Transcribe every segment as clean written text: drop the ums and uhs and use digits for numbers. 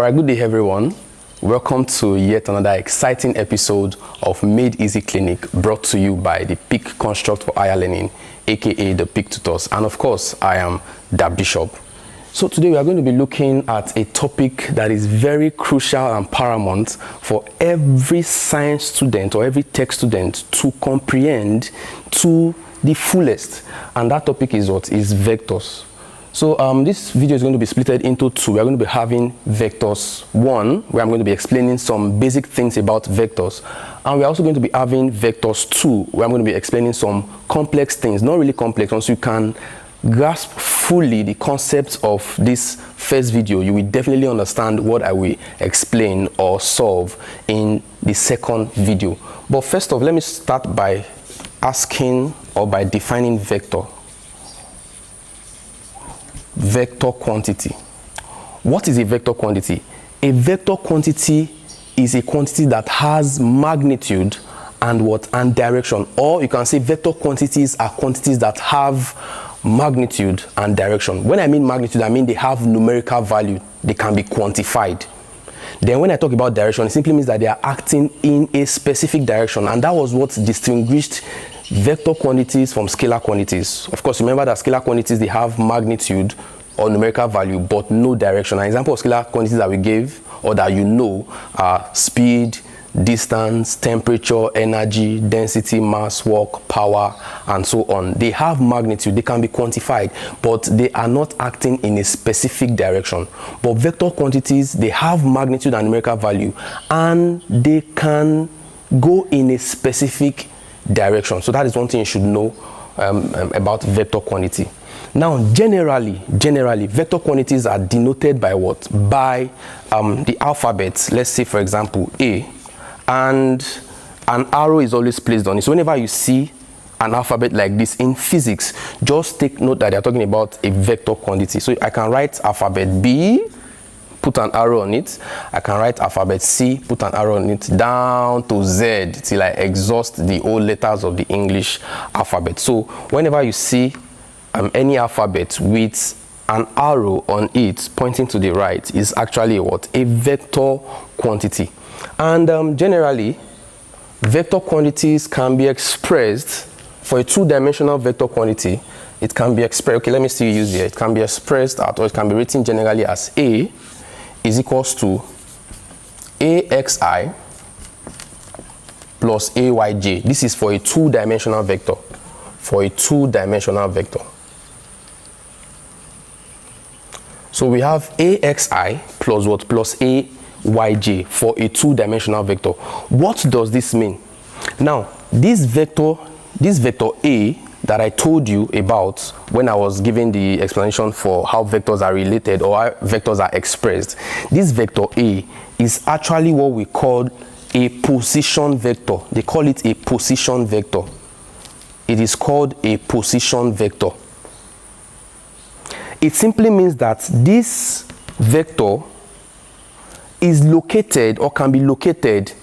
Alright, good day everyone. Welcome to yet another exciting episode of Made Easy Clinic, brought to you by the Peak Construct for Higher Learning, aka the Peak Tutors. And of course, I am Da Bishop. So today we are going to be looking at a topic that is very crucial and paramount for every science student or every tech student to comprehend to the fullest. And that topic is what? Is vectors. So this video is going to be split into two. We are going to be having vectors 1, where I'm going to be explaining some basic things about vectors. And we're also going to be having vectors 2, where I'm going to be explaining some complex things, not really complex, once you can grasp fully the concepts of this first video, you will definitely understand what I will explain or solve in the second video. But first off, let me start by asking or by defining vector. Vector quantity. What is a vector quantity? A vector quantity is a quantity that has magnitude and direction, or you can say vector quantities are quantities that have magnitude and direction. When I mean magnitude, I mean they have numerical value, they can be quantified. Then when I talk about direction, it simply means that they are acting in a specific direction, and that was what distinguished vector quantities from scalar quantities. Of course, remember that scalar quantities, they have magnitude or numerical value but no direction. An example of scalar quantities that we gave or that you know are speed, distance, temperature, energy, density, mass, work, power, and so on. They have magnitude, they can be quantified, but they are not acting in a specific direction. But vector quantities, they have magnitude and numerical value, and they can go in a specific direction. So that is one thing you should know about vector quantity. Now, generally, vector quantities are denoted by what? By the alphabet. Let's say, for example, A, and an arrow is always placed on it. So whenever you see an alphabet like this in physics, just take note that they're talking about a vector quantity. So I can write alphabet B, put an arrow on it. I can write alphabet C, put an arrow on it, down to Z till I exhaust the old letters of the English alphabet. So whenever you see any alphabet with an arrow on it pointing to the right, is actually what? A vector quantity. And generally, vector quantities can be expressed for a two-dimensional vector quantity. It can be expressed, okay, let me see you use here. It can be expressed at, or it can be written generally as A is equals to AXI plus AYJ. This is for a two-dimensional vector. For a two-dimensional vector. So we have AXI plus what? Plus AYJ for a two-dimensional vector. What does this mean? Now, this vector A that I told you about when I was giving the explanation for how vectors are related or how vectors are expressed, this vector A is actually what we call a position vector. They call it a position vector. It is called a position vector. It simply means that this vector is located or can be located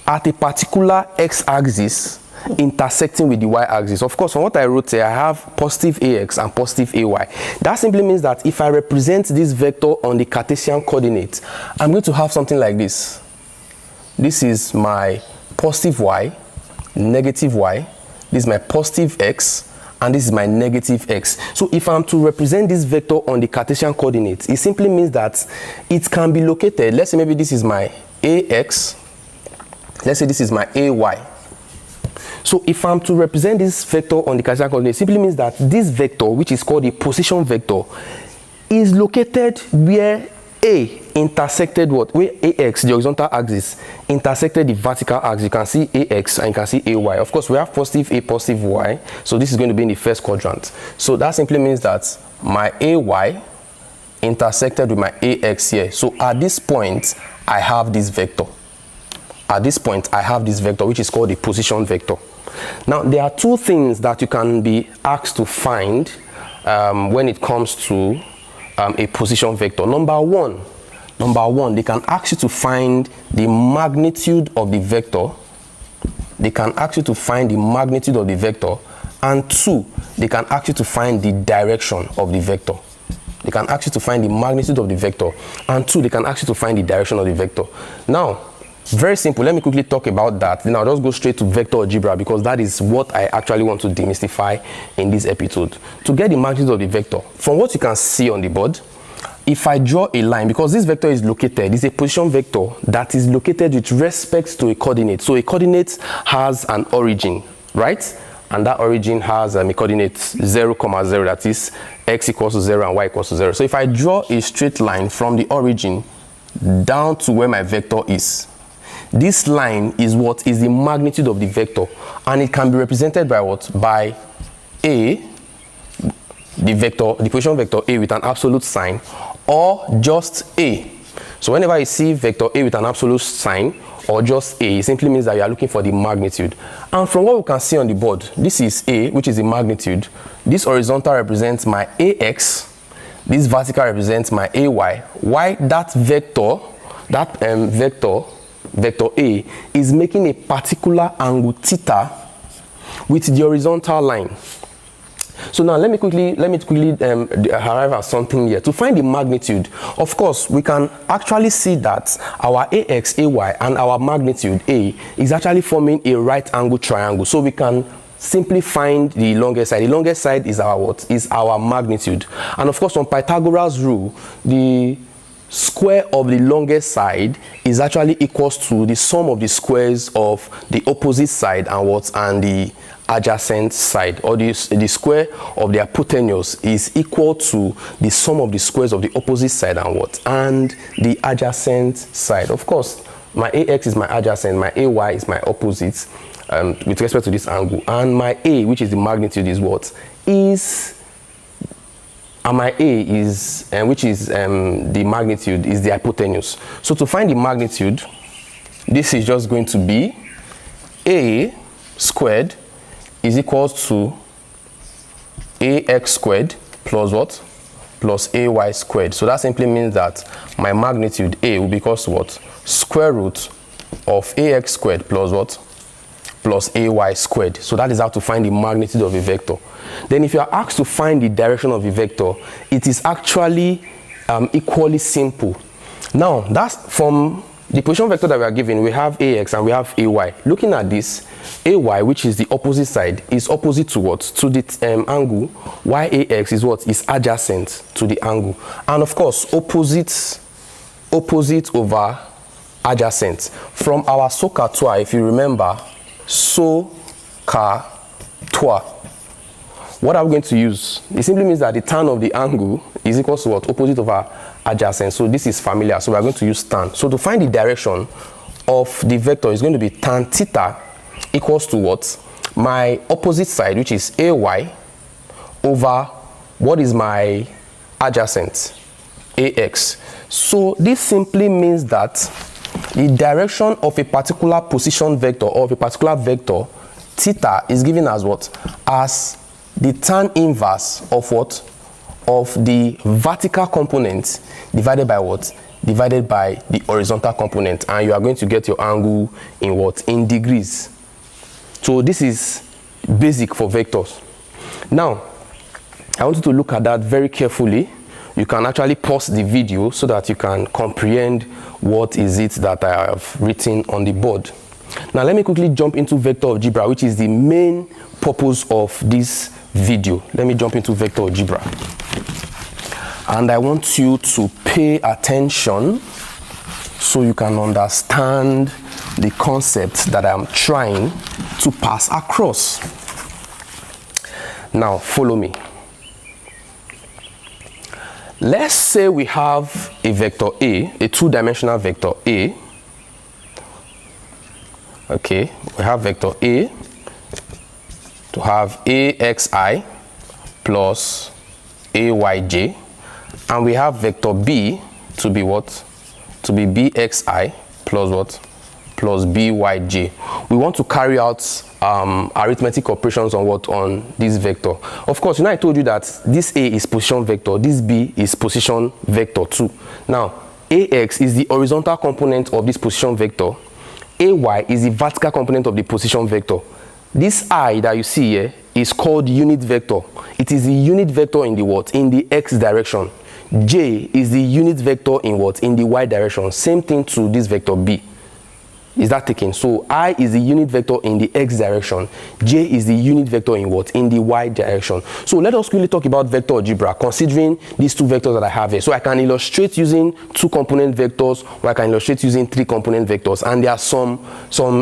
at a particular x-axis intersecting with the y-axis. Of course, from what I wrote here, I have positive ax and positive ay. That simply means that if I represent this vector on the Cartesian coordinates, I'm going to have something like this. This is my positive y, negative y. This is my positive x, and this is my negative x. So if I'm to represent this vector on the Cartesian coordinates, it simply means that it can be located. Let's say maybe this is my ax. Let's say this is my ay. So if I'm to represent this vector on the Cartesian coordinates, it simply means that this vector, which is called a position vector, is located where A intersected what? Where AX, the horizontal axis, intersected the vertical axis. You can see AX and you can see AY. Of course, we have positive A, positive Y. So this is going to be in the first quadrant. So that simply means that my AY intersected with my AX here. So at this point, I have this vector. At this point, I have this vector, which is called the position vector. Now, there are two things that you can be asked to find when it comes to a position vector. Number one, they can ask you to find the magnitude of the vector. They can ask you to find the magnitude of the vector. And two, they can ask you to find the direction of the vector. they can ask you to find the magnitude of the vector, and 2, they can ask you to find the direction of the vector. Now, very simple, let me quickly talk about that. Then I'll just go straight to vector algebra, because that is what I actually want to demystify in this episode. To get the magnitude of the vector, from what you can see on the board, if I draw a line, because this vector is located, it's a position vector that is located with respect to a coordinate. So a coordinate has an origin, right? And that origin has a coordinate 0, 0, that is x equals to 0 and y equals to 0. So if I draw a straight line from the origin down to where my vector is, this line is what is the magnitude of the vector, and it can be represented by what? By a, the vector, the position vector a with an absolute sign, or just a. So whenever you see vector a with an absolute sign or just a, it simply means that you are looking for the magnitude. And from what we can see on the board, this is a, which is the magnitude. This horizontal represents my ax, this vertical represents my ay. Why that vector, vector a, is making a particular angle theta with the horizontal line. So now let me quickly arrive at something here. To find the magnitude, of course, we can actually see that our ax, ay, and our magnitude a is actually forming a right angle triangle. So we can simply find the longest side. The longest side is our what? Is our magnitude. And of course, on Pythagoras rule, the square of the longest side is actually equals to the sum of the squares of the opposite side and what? And the adjacent side, or the square of the hypotenuse is equal to the sum of the squares of the opposite side and what? And the adjacent side. Of course, my ax is my adjacent, my ay is my opposite with respect to this angle, and my a, which is the magnitude, is what? Is, and my a is, which is the magnitude, is the hypotenuse. So to find the magnitude, this is just going to be a squared is equals to ax squared plus what? Plus ay squared. So that simply means that my magnitude a will be equals to what? Square root of ax squared plus what? Plus ay squared. So that is how to find the magnitude of a vector. Then if you are asked to find the direction of a vector, it is actually equally simple. Now, that's from the position vector that we are given. We have ax and we have ay. Looking at this, ay, which is the opposite side, is opposite to what? To the angle. While ax is what? Is adjacent to the angle. And of course, opposite over adjacent. From our SOHCAHTOA, if you remember, SOHCAHTOA, what are we going to use? It simply means that the tan of the angle is equal to what? Opposite over adjacent. So this is familiar. So we are going to use tan. So to find the direction of the vector is going to be tan theta equals to what? My opposite side, which is ay, over what is my adjacent? Ax. So this simply means that the direction of a particular position vector or of a particular vector, theta, is given as what? As the tan inverse of what? Of the vertical component divided by what? Divided by the horizontal component. And you are going to get your angle in what? In degrees. So this is basic for vectors. Now, I want you to look at that very carefully. You can actually pause the video so that you can comprehend what is it that I have written on the board. Now let me quickly jump into vector algebra, which is the main purpose of this video. Let me jump into vector algebra. And I want you to pay attention so you can understand the concept that I'm trying to pass across. Now follow me. Let's say we have a vector A, a two-dimensional vector A. Okay, we have vector A to have AXI plus AYJ, and we have vector B to be what? To be BXI plus what? Plus BYJ. We want to carry out arithmetic operations on what? On this vector. Of course, you know I told you that this A is position vector, this B is position vector too. Now, AX is the horizontal component of this position vector. AY is the vertical component of the position vector. This I that you see here is called unit vector. It is the unit vector in the what? In the X direction. j is the unit vector in what? In the y direction. Same thing to this vector b. Is that taken? So I is the unit vector in the x direction. J is the unit vector in what? In the y direction. So let us quickly talk about vector algebra, considering these two vectors that I have here. So I can illustrate using 2-component vectors, or I can illustrate using 3-component vectors. And there are some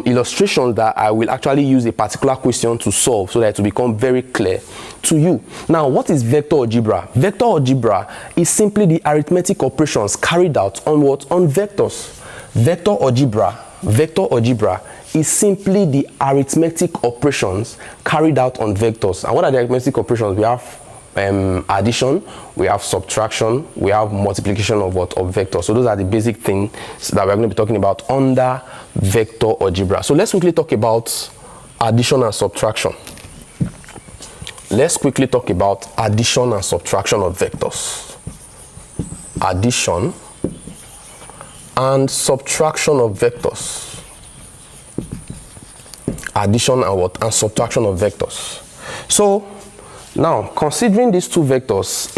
illustrations that I will actually use a particular question to solve, so that it will become very clear to you. Now, what is vector algebra? Vector algebra is simply the arithmetic operations carried out on what? On vectors. Vector algebra is simply the arithmetic operations carried out on vectors. And what are the arithmetic operations? We have addition, we have subtraction, we have multiplication of what? Of vectors. So those are the basic things that we're going to be talking about under vector algebra. So let's quickly talk about addition and subtraction. Let's quickly talk about addition and subtraction of vectors. Addition and subtraction of vectors. Addition and what? And subtraction of vectors. So now, considering these two vectors,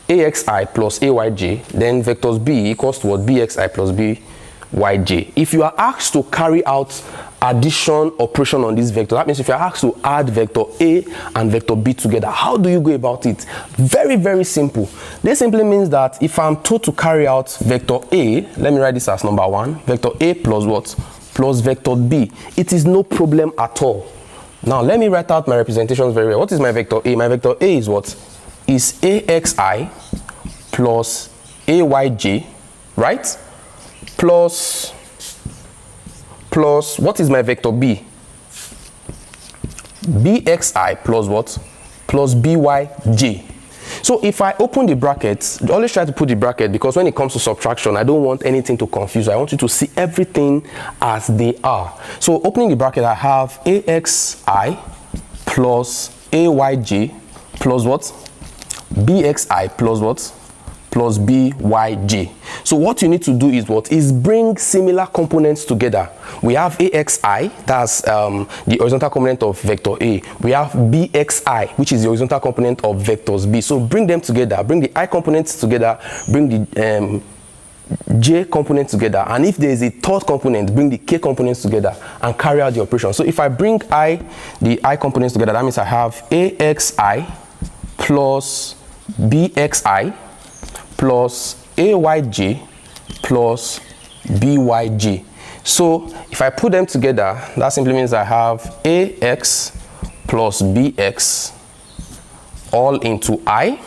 axi plus ayj, then vectors b equals to what? Bxi plus byj. If you are asked to carry out addition operation on this vector, that means if you are asked to add vector a and vector b together, how do you go about it? Very, very simple. This simply means that if I'm told to carry out vector a, let me write this as number 1, vector a plus what? Plus vector b. It is no problem at all. Now let me write out my representations very well. What is my vector a? My vector a is what? Is axi plus ayj, right? Plus what is my vector b? Bxi plus what? Plus byj. So if I open the brackets, always try to put the bracket, because when it comes to subtraction, I don't want anything to confuse. I want you to see everything as they are. So opening the bracket, I have axi plus ayj plus what? Bxi plus what? Plus byj. So what you need to do is what? Is bring similar components together. We have axi, that's the horizontal component of vector a. We have bxi, which is the horizontal component of vectors b. So bring them together, bring the I components together, bring the j components together, and if there is a third component, bring the k components together and carry out the operation. So if I bring the I components together, that means I have axi plus bxi plus ayj plus byj. So if I put them together, that simply means I have ax plus bx all into I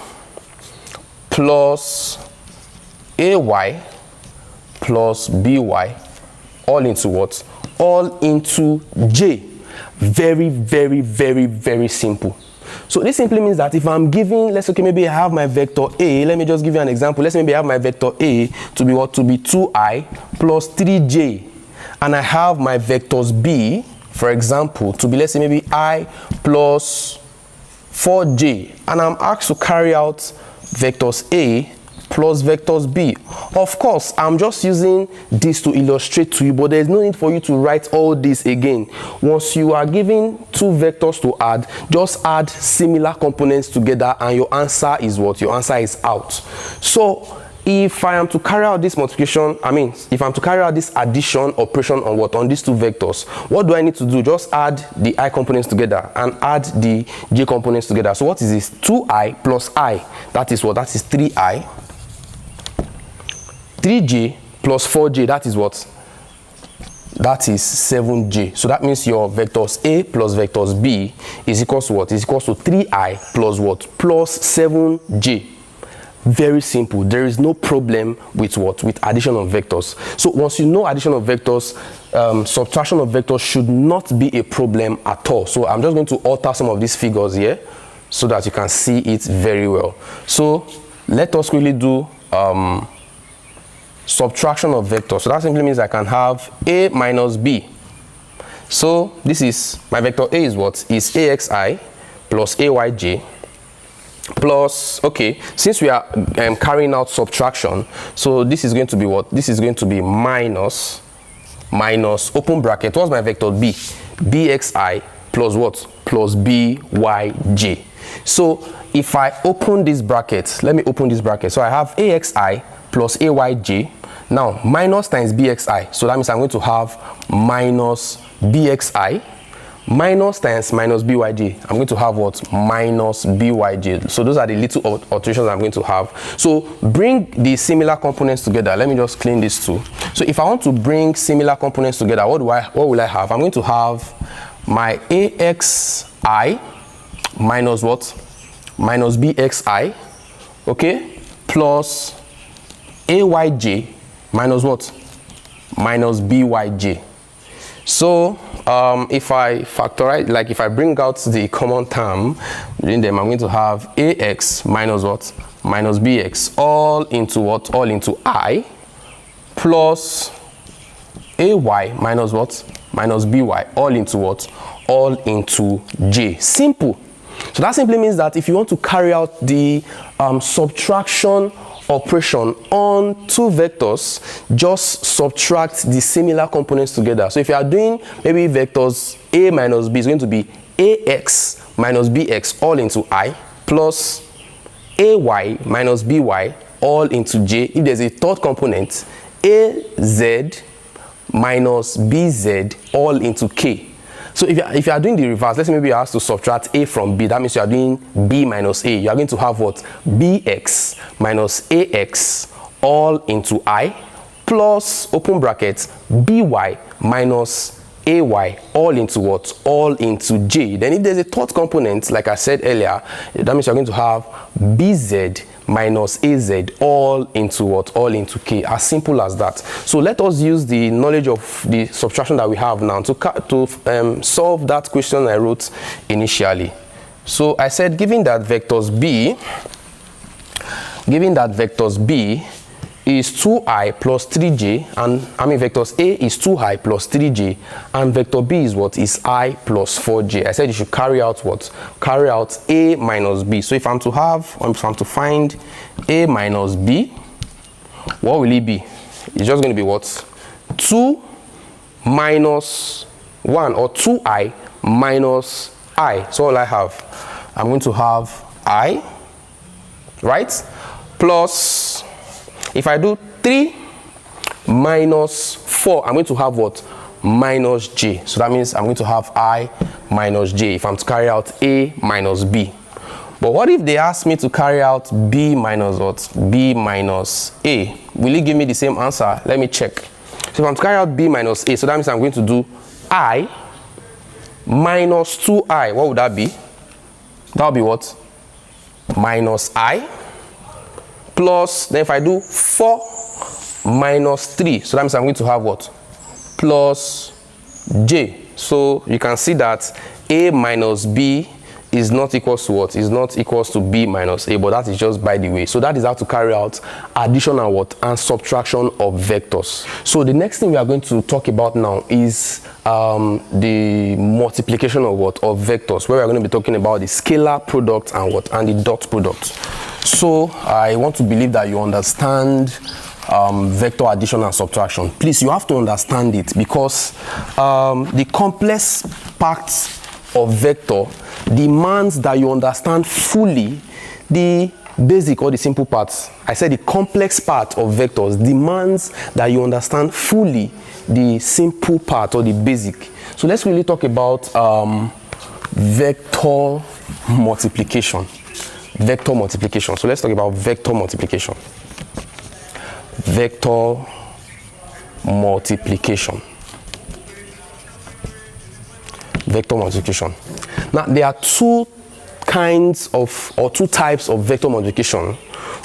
plus ay plus by all into what? All into j. Very, very, very, very simple. So this simply means that if I'm giving, let's say, okay, maybe I have my vector a, let me just give you an example. Let's say maybe I have my vector a to be what? To be 2i plus 3j. And I have my vectors b, for example, to be, let's say, maybe I plus 4j. And I'm asked to carry out vectors a plus vectors b. Of course, I'm just using this to illustrate to you, but there's no need for you to write all this again. Once you are given two vectors to add, just add similar components together and your answer is what? Your answer is out. So if I am to carry out this multiplication, if I'm to carry out this addition operation on what? On these two vectors, what do I need to do? Just add the I components together and add the j components together. So what is this? 2i plus I, that is what? That is 3i. 3j plus 4j, that is what? That is 7j. So that means your vectors a plus vectors b is equals to what? Is equals to 3i plus what? Plus 7j. Very simple. There is no problem with what? With addition of vectors. So once you know addition of vectors, subtraction of vectors should not be a problem at all. So I'm just going to alter some of these figures here so that you can see it very well. So let us quickly do subtraction of vectors. So that simply means I can have a minus b. So this is my vector a is what? Is axi plus ayj plus, okay, since we are carrying out subtraction, so this is going to be what? This is going to be minus open bracket. What's my vector b? Bxi plus what? Plus byj. So if I open this bracket, let me open this bracket. So I have AXI plus AYJ. Now minus times BXI. So that means I'm going to have minus BXI minus times minus BYJ. I'm going to have what? Minus BYJ. So those are the little alterations I'm going to have. So bring the similar components together. Let me just clean this too. So if I want to bring similar components together, what will I have? I'm going to have my AXI minus what? Minus BXI, okay, plus AYJ minus what? Minus BYJ. So if I factorize, like if I bring out the common term between them, I'm going to have AX minus what? Minus BX all into what? All into I plus AY minus what? Minus BY all into what? All into J. Simple. So that simply means that if you want to carry out the subtraction operation on two vectors, just subtract the similar components together. So if you are doing maybe vectors A minus B, is going to be AX minus BX all into I plus AY minus BY all into J. If there's a third component, AZ minus BZ all into K. So if you are doing the reverse, let's say maybe you have to subtract A from B, that means you are doing B minus A. You are going to have what? BX minus AX all into I plus, open brackets, BY minus AY all into what? All into J. Then if there's a third component, like I said earlier, that means you're going to have BZ minus AZ all into what? All into K. As simple as that. So let us use the knowledge of the subtraction that we have now to solve that question I wrote initially. So I said given that vectors B is 2i plus 3j, and vectors A is 2i plus 3j, and vector B is what? Is I plus 4j. I said you should carry out what? Carry out A minus B. So if I'm to find A minus B, what will it be? It's just going to be what? 2 minus 1, or 2i minus I. So all I have, I'm going to have I, right? Plus, if I do 3 minus 4, I'm going to have what? Minus j. So that means I'm going to have I minus j if I'm to carry out A minus B. But what if they ask me to carry out B minus what? B minus A. Will it give me the same answer? Let me check. So if I'm to carry out B minus A, so that means I'm going to do I minus 2i. What would that be? That would be what? Minus I. Plus, then if I do 4 minus 3, so that means I'm going to have what? Plus j. So you can see that A minus B is not equals to what? Is not equals to B minus A, but that is just by the way. So that is how to carry out addition and what? And subtraction of vectors. So the next thing we are going to talk about now is the multiplication of what? Of vectors, where we are going to be talking about the scalar product and what? And the dot product. So I want to believe that you understand vector addition and subtraction. Please, you have to understand it, because the complex parts of vector demands that you understand fully the basic or the simple parts. I said the complex part of vectors demands that you understand fully the simple part or the basic. So let's really talk about vector multiplication. Vector multiplication. So let's talk about vector multiplication. Vector multiplication. Vector multiplication. Now there are two types of vector multiplication.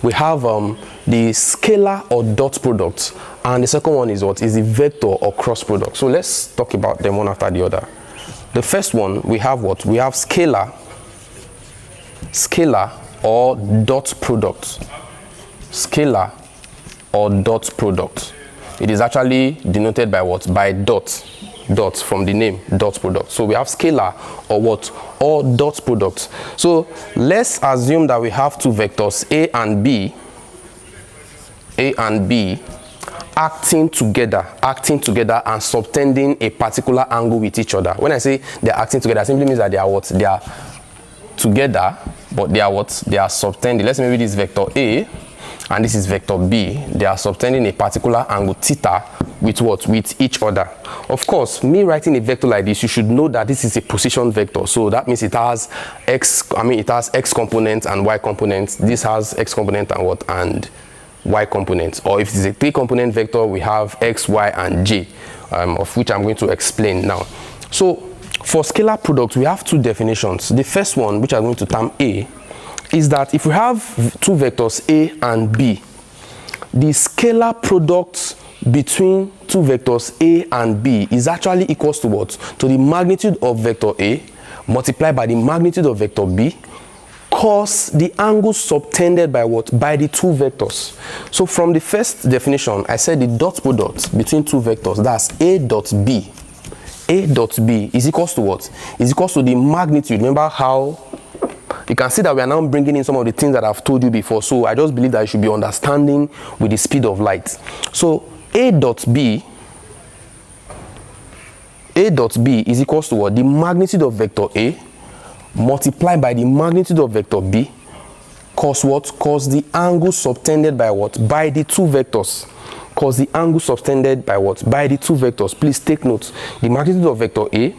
We have the scalar or dot product, and the second one is what? Is the vector or cross product. So let's talk about them one after the other. The first one, we have what? We have scalar or dot product. Scalar or dot product. It is actually denoted by what? By dot from the name dot product. So we have scalar or what? Or dot product. So let's assume that we have two vectors A and B acting together and subtending a particular angle with each other. When I say they're acting together, it simply means that they are what? They are together, but they are what? They are subtending. Let's say maybe this is vector A and this is vector B. They are subtending a particular angle theta with what? With each other. Of course, me writing a vector like this, you should know that this is a position vector. So that means it has it has x components and y components. This has x component and what? And y components. Or if it's a 3-component vector, we have x, y, and j, of which I'm going to explain now. So for scalar products, we have 2 definitions. The first one, which I'm going to term A, is that if we have 2 vectors A and B, the scalar product between 2 vectors A and B is actually equals to what? To the magnitude of vector A multiplied by the magnitude of vector B cos the angle subtended by what? By the 2 vectors. So from the first definition, I said the dot product between 2 vectors, that's A dot B. A dot B is equals to what? Is equals to the magnitude. Remember how you can see that we are now bringing in some of the things that I've told you before. So I just believe that you should be understanding with the speed of light. So A dot B is equals to what? The magnitude of vector A multiplied by the magnitude of vector B cos what? Cos the angle subtended by what? By the 2 vectors. Cos the angle subtended by what? By the 2 vectors. Please take note. The magnitude of vector A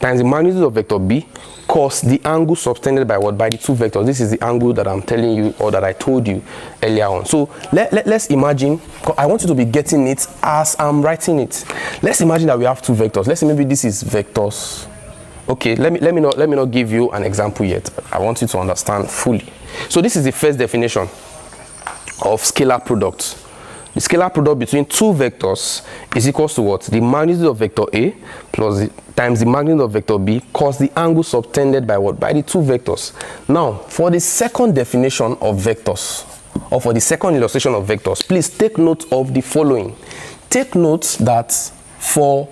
times the magnitude of vector B cos the angle subtended by what? By the 2 vectors. This is the angle that I'm telling you, or that I told you earlier on. So let's imagine, I want you to be getting it as I'm writing it. Let's imagine that we have 2 vectors. Let's say maybe this is vectors. Okay, let me not give you an example yet. I want you to understand fully. So this is the first definition of scalar product. The scalar product between 2 vectors is equals to what? The magnitude of vector A plus times the magnitude of vector B cos the angle subtended by what? By the 2 vectors. Now, for the second definition of vectors, or for the second illustration of vectors, please take note of the following. Take note that for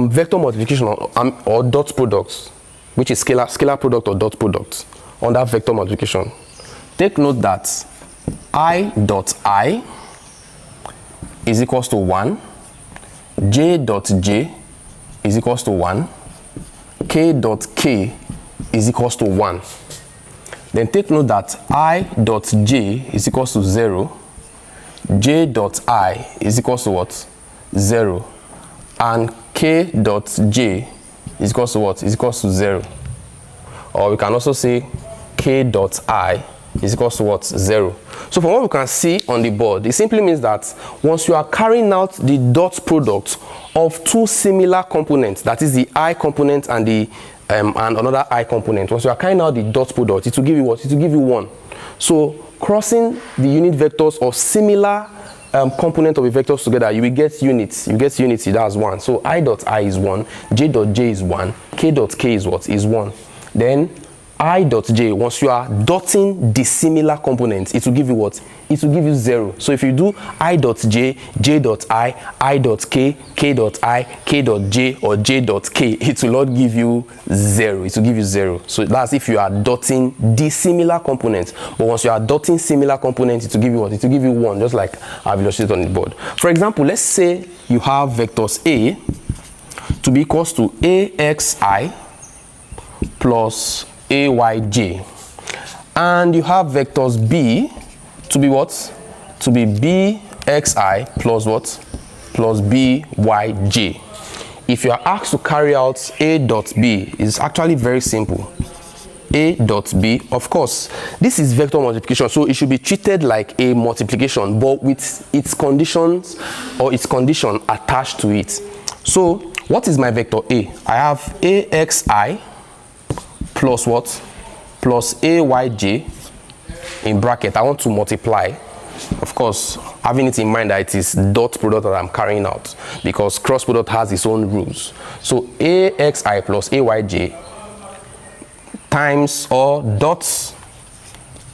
vector multiplication or dot products, which is scalar product or dot product under vector multiplication, take note that I dot I is equals to 1, j dot j is equals to 1, k dot k is equals to 1. Then take note that I dot j is equals to 0, j dot I is equals to what? 0, and k dot j is equals to what? Is equals to 0. Or we can also say k dot I is equals to what? 0. So from what we can see on the board, it simply means that once you are carrying out the dot product of 2 similar components, that is the I component and the and another I component, once you are carrying out the dot product, it will give you what? It will give you 1. So crossing the unit vectors of similar component of the vectors together, you will get units. You get unity, that's 1. So I dot I is 1, j dot j is 1, k dot k is what? Is 1. Then I dot j, once you are dotting the similar components, it will give you what? It will give you 0. So if you do I dot j, j dot I dot k, k dot I, k dot j, or j dot k, it will not give you 0. It will give you 0. So that's if you are dotting the similar components. But once you are dotting similar components, it will give you what? It will give you 1, just like I've illustrated on the board. For example, let's say you have vectors A to be equals to axi plus ayj, and you have vectors B to be what? To be bxi plus what? Plus byj. If you are asked to carry out A dot B, it's actually very simple. A dot B, of course, this is vector multiplication, so it should be treated like a multiplication, but with its conditions or its condition attached to it. So what is my vector A? I have axi plus what? Plus ayj in bracket. I want to multiply. Of course, having it in mind that it is dot product that I'm carrying out, because cross product has its own rules. So axi plus ayj times or dots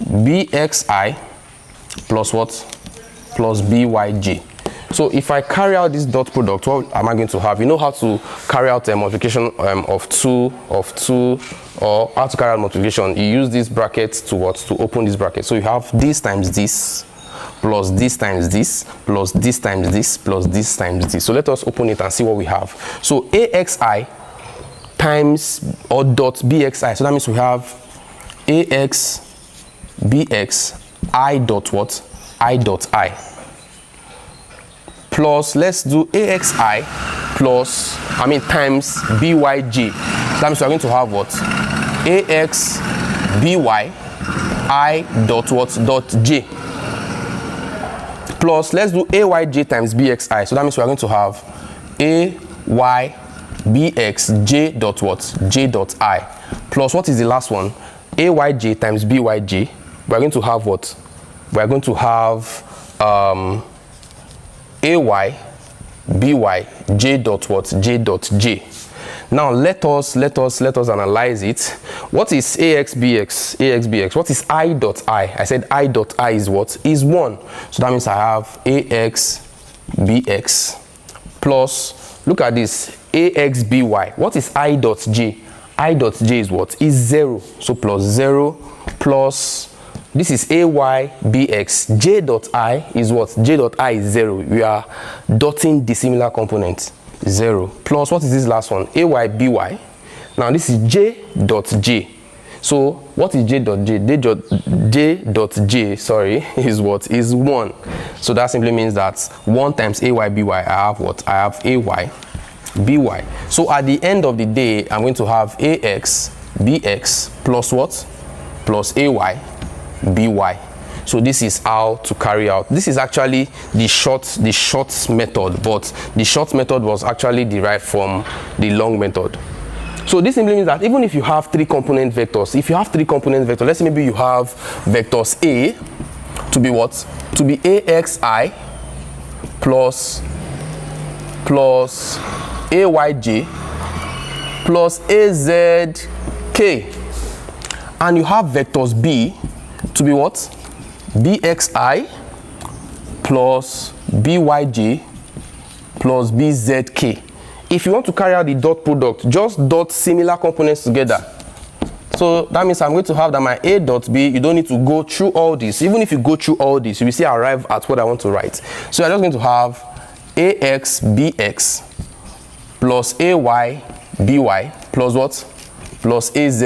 bxi plus what? Plus byj. So if I carry out this dot product, what am I going to have? You know how to carry out a multiplication of two, or how to carry out multiplication. You use this bracket to what? To open this bracket. So you have this times this, plus this times this, plus this times this, plus this times this. So let us open it and see what we have. So axi times or dot bxi. So that means we have ax bx I dot what? I dot I. Plus, let's do axi plus, times byj. So that means we're going to have what? Ax by I dot what? Dot j. Plus, let's do ayj times bxi. So that means we're going to have ay bx j dot what? J dot I. Plus, what is the last one? Ayj times byj. We're going to have what? We're going to have ay by j dot what? J dot j. Now let us analyze it. What is ax bx? What is I dot I? I said I dot I is what? Is 1. So that means I have ax bx plus, look at this, ax by. What is I dot j? I dot j is what? Is 0. So plus 0 plus, this is ay bx. J dot I is what? J dot I is 0. We are dotting dissimilar components. 0 plus, what is this last one? Ay by. Now this is j dot j. So what is j dot j? J dot j, sorry, is what? Is 1. So that simply means that 1 times ay by, I have what? I have ay by. So at the end of the day, I'm going to have ax bx plus what? Plus ay by. So this is how to carry out. This is actually the short method, but the short method was actually derived from the long method. So this simply means that even if you have 3 component vectors, let's say maybe you have vectors A to be what? To be axi plus ayj plus azk, and you have vectors B to be what? Bxi plus byj plus bzk. If you want to carry out the dot product, just dot similar components together. So that means I'm going to have that my a dot b, you don't need to go through all this. Even if you go through all this, you will still arrive at what I want to write. So I'm just going to have ax bx plus ay by plus what? Plus az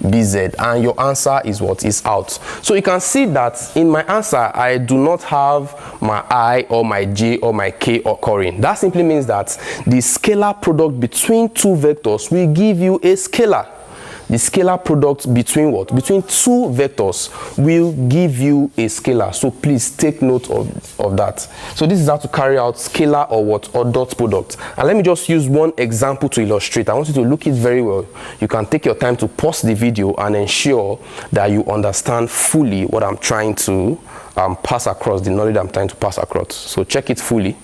bz, and your answer is what? Is out. So you can see that in my answer I do not have my I or my j or my k occurring. That simply means that the scalar product between 2 vectors will give you a scalar. The scalar product between what? Between 2 vectors will give you a scalar. So please take note of that. So this is how to carry out scalar or what? Or dot product. And let me just use one example to illustrate. I want you to look it very well. You can take your time to pause the video and ensure that you understand fully what I'm trying to pass across, the knowledge I'm trying to pass across. So check it fully.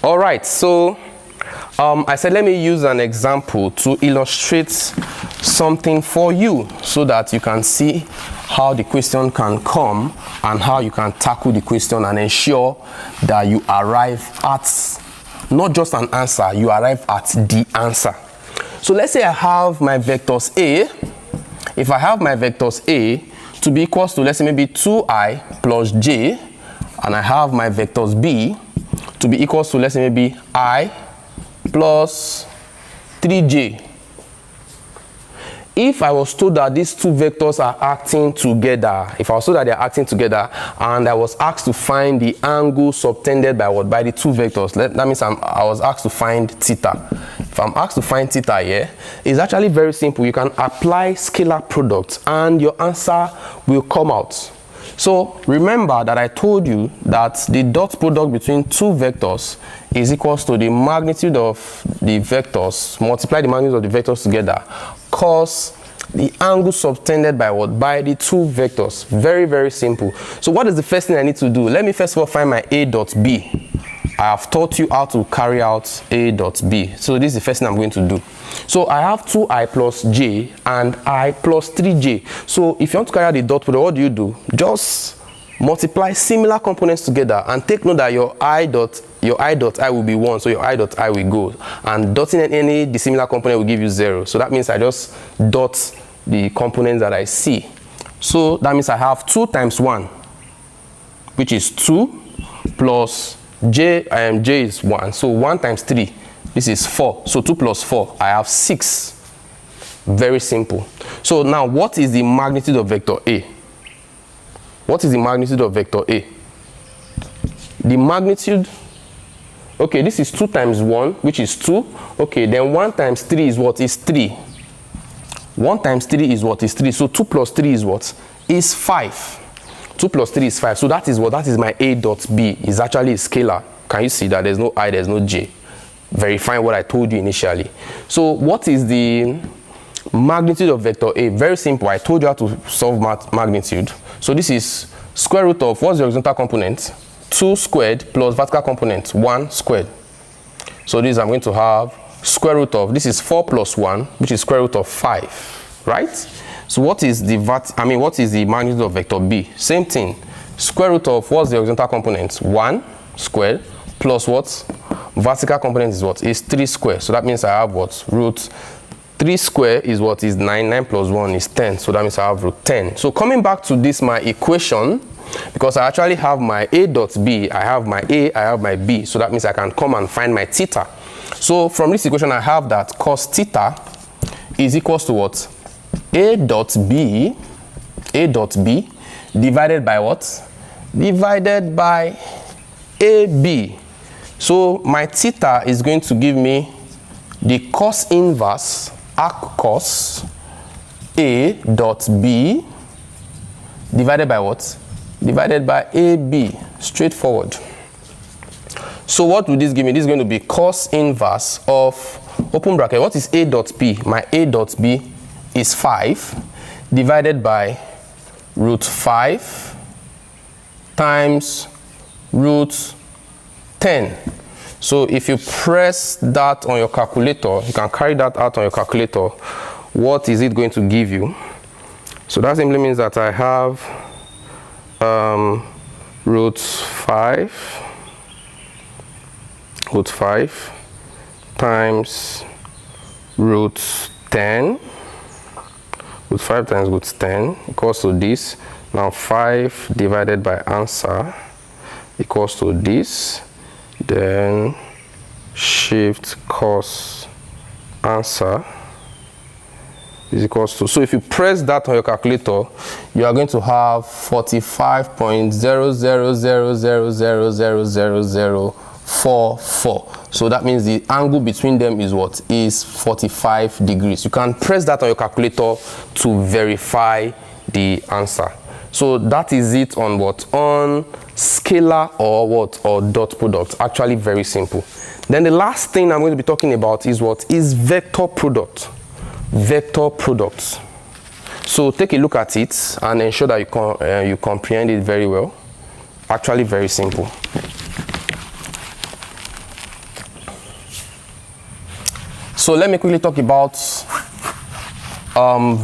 All right, so I said let me use an example to illustrate something for you so that you can see how the question can come and how you can tackle the question and ensure that you arrive at not just an answer, you arrive at the answer. So let's say I have my vectors A. If I have my vectors A to be equals to, let's say maybe 2i plus j, and I have my vectors B to be equals to, let's say maybe I plus 3j. If I was told that these 2 vectors are acting together, and I was asked to find the angle subtended by what? By the 2 vectors. That means I was asked to find theta. If I'm asked to find theta here, it's actually very simple. You can apply scalar product and your answer will come out. So remember that I told you that the dot product between 2 vectors is equals to the magnitude of the vectors, multiply the magnitude of the vectors together, cos the angle subtended by what? By the 2 vectors. Very, very simple. So what is the first thing I need to do? Let me first of all find my a dot b. I have taught you how to carry out a dot b. So this is the first thing I'm going to do. So I have 2i plus j and I plus 3j. So if you want to carry out the dot product, what do? Just multiply similar components together and take note that your I dot I will be 1, so your I dot I will go. And dotting any dissimilar component will give you 0. So that means I just dot the components that I see. So that means I have 2 times 1, which is 2, plus j is 1. So 1 times 3, this is 4. So 2 plus 4, I have 6. Very simple. So now, what is the magnitude of vector A? What is the magnitude of vector A? The magnitude, okay, this is 2 times 1, which is 2. Okay, then 1 times 3 is what? Is 3. 1 times 3 is what? Is 3. So 2 plus 3 is what? Is 5. 2 plus 3 is 5. So that is what? That is my A dot B. Is actually a scalar. Can you see that there's no I, there's no J? Verifying what I told you initially. So what is the magnitude of vector A? Very simple. I told you how to solve magnitude. So this is square root of, what's the horizontal component? 2 squared plus vertical component 1 squared. So this I'm going to have square root of, this is 4 plus 1, which is square root of 5, right? So what is the what is the magnitude of vector B? Same thing. Square root of, what's the horizontal component? 1 squared plus what? Vertical component is what? Is 3 squared. So that means I have what? Root 3 squared is what? Is 9. 9 plus 1 is 10. So that means I have root 10. So coming back to this, my equation, because I actually have my A dot B, I have my A, I have my B. So that means I can come and find my theta. So from this equation, I have that cos theta is equals to what? A dot B divided by what? Divided by AB. So my theta is going to give me the cos inverse arc cos A dot B divided by what? Divided by AB. Straightforward. So what will this give me? This is going to be cos inverse of, open bracket, what is A dot B? My A dot B is 5 divided by root 5 times root 10. So if you press that on your calculator, you can carry that out on your calculator. What is it going to give you? So that simply means that I have root 5 times root 10. Root 5 times root 10 equals to this. Now 5 divided by answer equals to this. Then shift cos answer is equals to, so if you press that on your calculator, you are going to have 45.0000000044. So that means the angle between them is what? Is 45 degrees. You can press that on your calculator to verify the answer. So that is it on what? On scalar or what? Or dot product. Actually very simple. Then the last thing I'm going to be talking about is what? Is vector product. Vector products. So take a look at it and ensure that you comprehend it very well. Actually very simple. So let me quickly talk about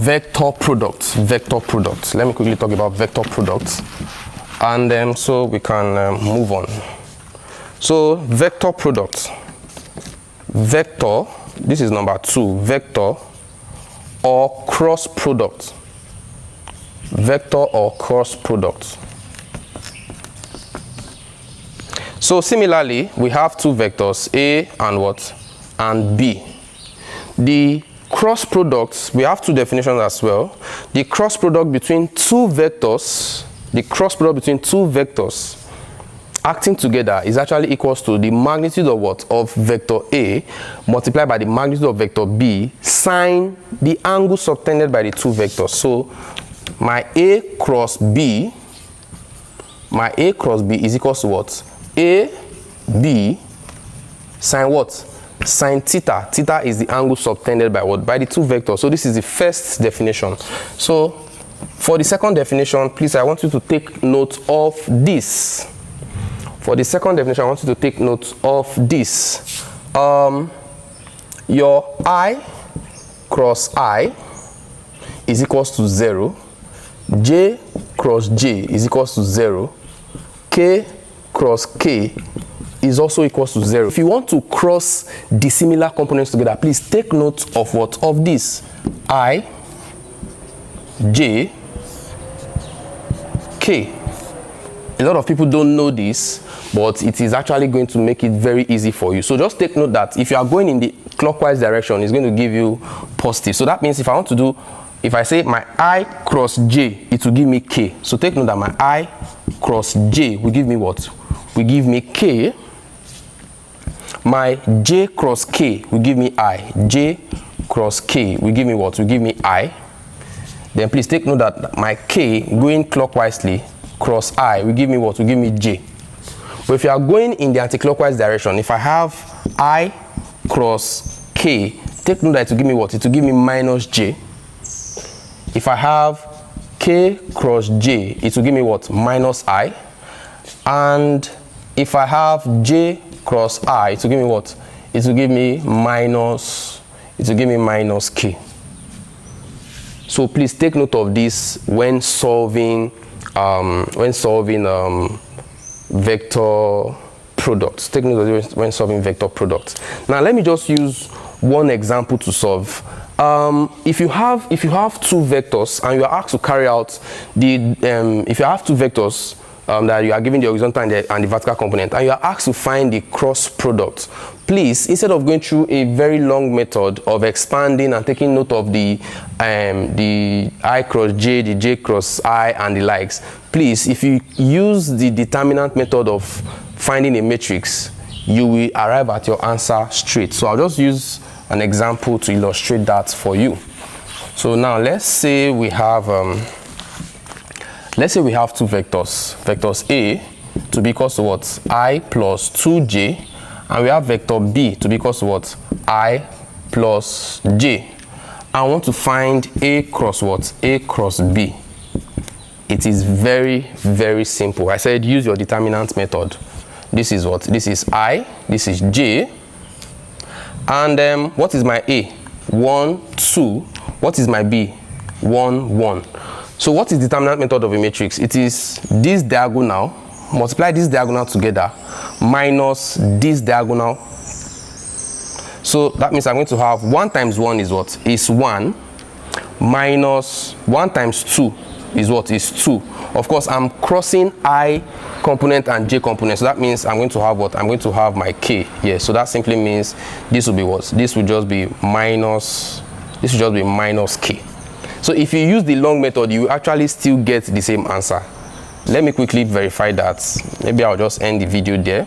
vector products. Vector products. Let me quickly talk about vector products, and so we can move on. So vector products. Vector. This is number 2. Vector or cross product. Vector or cross product. So similarly, we have two vectors, A and what? And B. The cross products, we have two definitions as well. The cross product between two vectors, acting together is actually equals to the magnitude of what? Of vector A multiplied by the magnitude of vector B sine the angle subtended by the two vectors. So my A cross B is equals to what? A B sine what? Sine theta. Theta is the angle subtended by what? By the two vectors. So this is the first definition. So for the second definition, please, I want you to take note of this. For the second definition, I want you to take note of this. Your I cross I is equals to 0. J cross J is equals to 0. K cross K is also equals to 0. If you want to cross dissimilar components together, please take note of what? Of this. I, J, K. A lot of people don't know this, but it is actually going to make it very easy for you. So just take note that if you are going in the clockwise direction, it's going to give you positive. So that means if I want to do, if I say my I cross j, it will give me k. So take note that my I cross j will give me what? Will give me k. My j cross k will give me I. J cross k will give me what? Will give me I. Then please take note that my k going clockwise cross I will give me what? Will give me j. But if you are going in the anti-clockwise direction, if I have I cross k, take note that it will give me what? It will give me minus j. If I have k cross j, it will give me what? Minus I. And if I have j cross I, it will give me what? It will give me minus, it will give me minus k. So please take note of this when solving vector products. Take note of this when solving vector products. Now let me just use one example to solve. If you have two vectors and you are asked to carry out the if you have two vectors that you are given the horizontal and the vertical component, and you are asked to find the cross product, please, instead of going through a very long method of expanding and taking note of the I cross j, the j cross I, and the likes, please, if you use the determinant method of finding a matrix, you will arrive at your answer straight. So I'll just use an example to illustrate that for you. So now let's say we have two vectors. Vectors A to be equal to what? I plus 2j, and we have vector B to be equal to what? I plus j. I want to find A cross what? A cross B. It is very, very simple. I said use your determinant method. This is what? This is I, this is j. And what is my A? 1, 2. What is my B? 1, 1. So what is the determinant method of a matrix? It is this diagonal, multiply this diagonal together, minus this diagonal. So that means I'm going to have 1 times 1 is what? Is 1, minus 1 times 2 is what? Is 2. Of course, I'm crossing I component and j component. So that means I'm going to have what? I'm going to have my k here. So that simply means this will be what? This will just be minus, this will just be minus k. So if you use the long method, you actually still get the same answer. Let me quickly verify that. Maybe I'll just end the video there.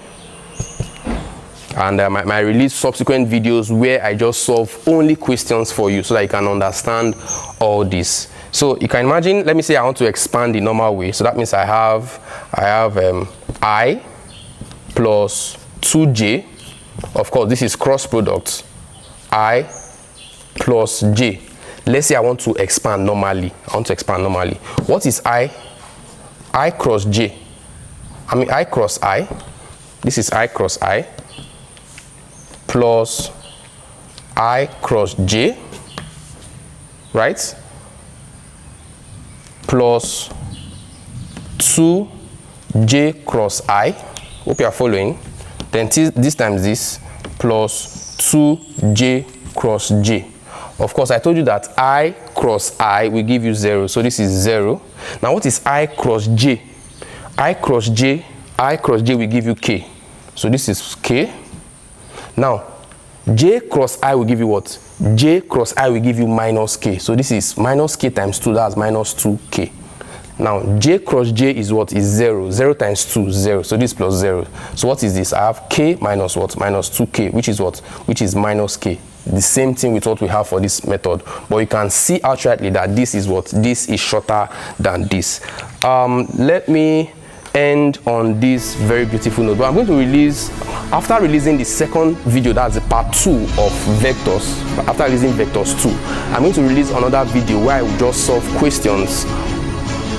And I might release subsequent videos where I just solve only questions for you so that you can understand all this. So you can imagine, let me say I want to expand the normal way. So that means I have I plus 2j. Of course, this is cross product. I plus j. Let's say I want to expand normally. What is I? I cross j. I mean I cross I. This is I cross I. Plus I cross j. Right? Plus 2j cross I. Hope you are following. Then this times this plus 2j cross j. Of course, I told you that I cross I will give you 0. So this is 0. Now what is I cross j? I cross j will give you k. So this is k. Now j cross I will give you what? J cross I will give you minus k. So this is minus k times 2. That's minus 2k. Now j cross j is what? Is 0. 0 times 2, 0. So this plus 0. So what is this? I have k minus what? Minus 2k, which is what? Which is minus k. The same thing with what we have for this method, but you can see outrightly that this is what? This is shorter than this. Let me end on this very beautiful note. But I'm going to release, after releasing the second video, that's the part 2 of vectors. After releasing vectors 2, I'm going to release another video where I will just solve questions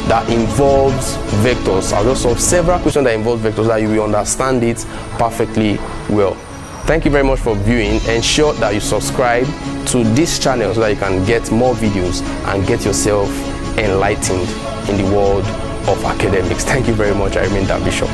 that involves vectors. I'll just solve several questions that involve vectors that you will understand it perfectly well. Thank you very much for viewing. Ensure that you subscribe to this channel so that you can get more videos and get yourself enlightened in the world of academics. Thank you very much. I remain Dan Bishop.